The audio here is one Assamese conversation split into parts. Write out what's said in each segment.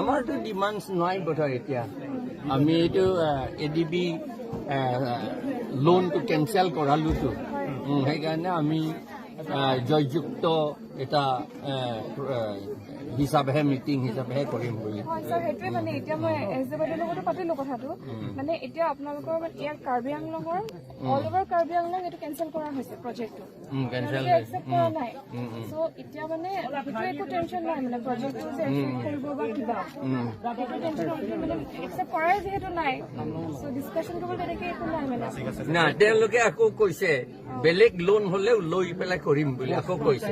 আমাৰতো ডিমান্ডছ নাই বোধহয় এতিয়া আমি এইটো এডিবি লোনটো কেঞ্চেল কৰালোতো সেইকাৰণে আমি জয়যুক্ত এটা হিচাপেহে মিটিং হিচাপেহে কৰিম বুলি সেইটোৱে মানে এতিয়া মই এছ ডি বাইদেউৰ লগতো পাতিলো কথাটো মানে এতিয়া আপোনালোকৰ ইয়াৰ কাৰ্বি আংলঙৰ অল অভাৰ কাৰ্বি আংলং এইটো কেঞ্চেল কৰা হৈছে প্ৰজেক্টটো একচেপ্ট কৰা নাই চ' এতিয়া মানে সেইটো একো টেনশ্যন নাই মানে প্ৰজেক্টটো যে একচেপ্ট কৰিব বা কিবা সেইটো টেনশ্যন মানে একচেপ্ট কৰাই যিহেতু নাই চ' ডিছকাশ্যন কৰিব তেনেকে একো নাই মানে না তেওঁলোকে আকৌ কৈছে বেলেগ লোন হলেও লৈ পেলাই কৰিম বুলি আকৌ কৈছে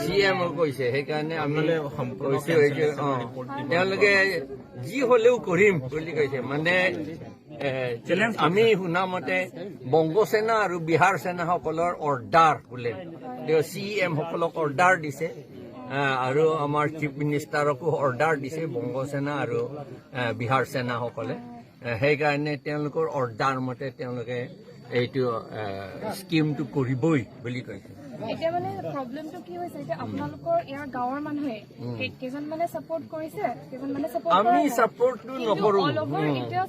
CM কৈছে সেইকাৰণে আমি কৈছো তেওঁলোকে যি হলেও কৰিম বুলি কৈছে মানে আমি শুনা মতে বংগসেনা আৰু বিহাৰ সেনাসকলৰ অৰ্ডাৰ বোলে CM সকলক অৰ্ডাৰ দিছে আৰু আমাৰ চিফ মিনিষ্টাৰকো অৰ্ডাৰ দিছে বংগসেনা আৰু বিহাৰ সেনাসকলে সেইকাৰণে তেওঁলোকৰ অৰ্ডাৰ মতে তেওঁলোকে এইটো স্কিমটো কৰিবই বুলি কৈছে এতিয়া মানে প্ৰব্লেমটো কি হৈছে এতিয়া আপোনালোকৰ ইয়াৰ গাঁৱৰ মানুহে কেইজন মানে সাপোৰ্ট কৰিছে কেইজন মানে সাপোৰ্ট আমি সাপোৰ্টটো নকৰো অল ওভাৰ এতিয়া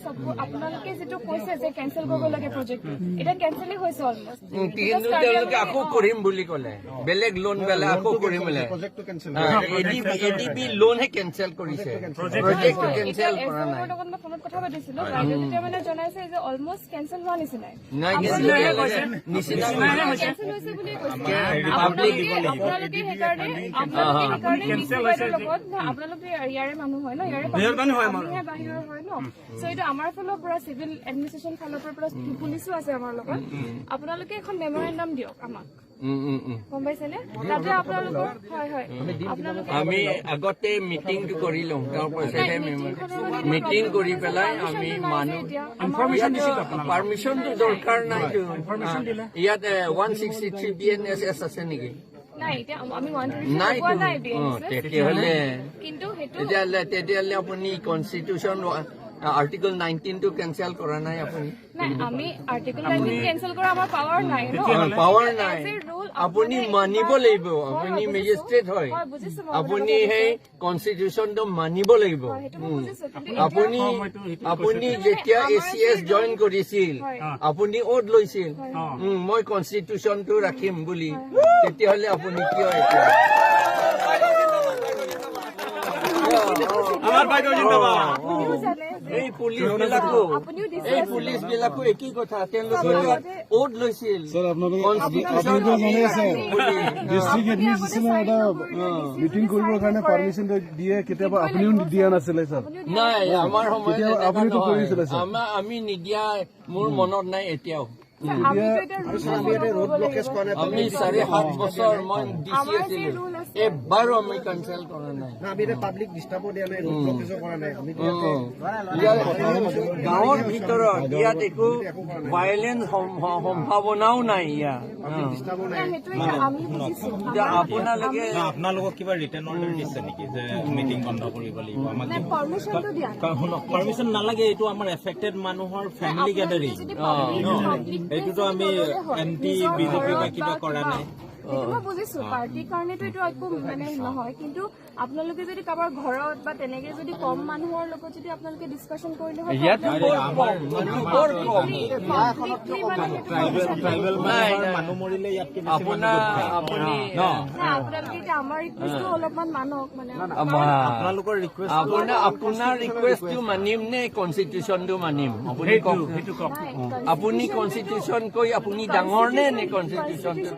আপোনালোকে যেটো কৈছে যে কেনসেল কৰিব লাগে প্ৰজেক্টটো এটা কেনসেলই হৈছে অলমোস্ট কিন্তু তেওঁলোকে আকৌ কৰিম বুলি ক'লে বেলেগ লোন বেলে আকৌ কৰিম বুলি প্ৰজেক্টটো কেনসেল এডিবি লোনহে কেনসেল কৰিছে প্ৰজেক্টটো কেনসেল কৰা নাই মই ফোনত কথা পাতিছিলো বাইদেউ তেতিয়া মানে জনাইছে যে অলমোস্ট কেনসেল হোৱা নিচিনাই নাই নিচিনা কেনসেল হৈছে বুলি কৈছে আপোনালোকে সেইকাৰণে আপোনালোকে ইয়াৰে মানুহ হয় ন ইয়াৰে বাহিৰৰ হয় ন চ' এইটো আমাৰ ফালৰ পৰা চিভিল এডমিনিষ্ট্ৰেশ্যন ফালৰ পৰা পুলিচো আছে আমাৰ লগত আপোনালোকে এখন মেমৰেণ্ডাম দিয়ক আমাক গম পাইছেনে তাতে আপোনালোকৰ হয় হয় আমি আগতে মিটিংটো কৰি লওঁ তাৰপাছতহে মিটিং কৰি পেলাই আমি মানুহ পাৰ্মিশ্যনটো দৰকাৰ নাইতো ইয়াত 163 BNSS আছে নেকি নাই তেতিয়াহ'লে আপুনি কনষ্টিটিউশ্যন আৰ্টিকল 19 টো কেনচেল কৰা নাই আপুনি আমি আৰ্টিকল 19 কেনসেল কৰা আমাৰ পাৱাৰ নাই ন পাৱাৰ নাই আপুনি মানিব লাগিব আপুনি মেজিষ্ট্ৰেট হয় আপুনি সেই কনষ্টিটিউশ্যনটো মানিব লাগিব আপুনি যেতিয়া ACS জইন কৰিছিল আপুনি ওথ লৈছিল মই কনষ্টিটিউশ্যনটো ৰাখিম বুলি তেতিয়াহ'লে আপুনি কিয় এতিয়া আমাৰ বাইদেউ জিন্দাবাদ এই পুলিচ বিলাকো একেই কথা তেওঁলোকে ওথ লৈছিল ডিষ্ট্ৰিক্ট এডমিনিষ্ট্ৰেশ্যনৰ এটা মিটিং কৰিবৰ কাৰণে পাৰ্মিশ্যন দিয়ে কেতিয়াবা আপুনিও দিয়া নাছিলে ছাৰ নাই আমাৰ সময়ত আমি নিদিয়া মোৰ মনত নাই এতিয়াও আমি 7.5 বছৰ মই ডিচি আছিলো এবাৰো আমি কেনচেল কৰা নাই পাব্লিক ডিষ্টাৰ্বো দিয়া নাই ৰোড ব্লকেজো কৰা নাই গাঁৱৰ ভিতৰত ইয়াত একো ভাইলেন্স সম্ভাৱনাও নাই ইয়াত আপোনালোকক কিবা ৰিটাৰ্ণ অৰ্ডাৰ দিছে নেকি যে মিটিং বন্ধ কৰিব লাগিব আমাক পাৰ্মিশ্যন নালাগে এইটো আমাৰ এফেক্টেড মানুহৰ ফেমিলি গেডাৰিং এইটোতো আমি এনটি বিজেপি বা কিবা কৰা নাই মই বুজিছো পাৰ্টিৰ কাৰণেতো এইটো একো মানে নহয় কিন্তু আপোনালোকে যদি কাৰোবাৰ ঘৰত বা তেনেকে যদি কম মানুহৰ লগত যদি আপোনালোকে ডিছকাশ্যন কৰিলে হয় মানুহ মৰিলে ইয়াত আপোনালোকে এতিয়া আমাৰ ৰিকুৱেষ্টটো অলপমান মানক মানে আপোনালোকৰ ৰিকুৱেষ্ট আপোনাৰ ৰিকুৱেষ্টটো মানিম নে কনষ্টিটিউশ্যনটো মানিম আপুনি কওক আপুনি কনষ্টিটিউশ্যন কৈ আপুনি ডাঙৰ নে কনষ্টিটিউশ্যনটো